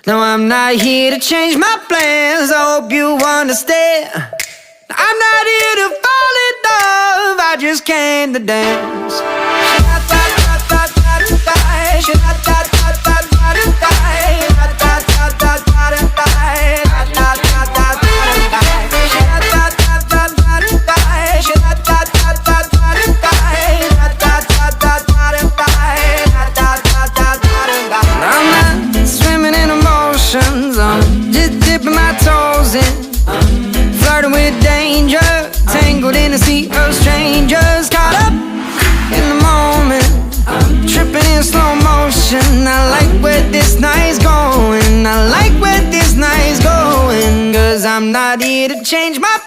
No, I'm not here to change my plans, I hope you understand. I'm not here to fall in love, I just came to dance. I'm just dipping my toes in, flirting with danger, tangled in a sea of strangers, caught up in the moment, tripping in slow motion. I like where this night's going, I like where this night's going, 'cause I'm not here to change my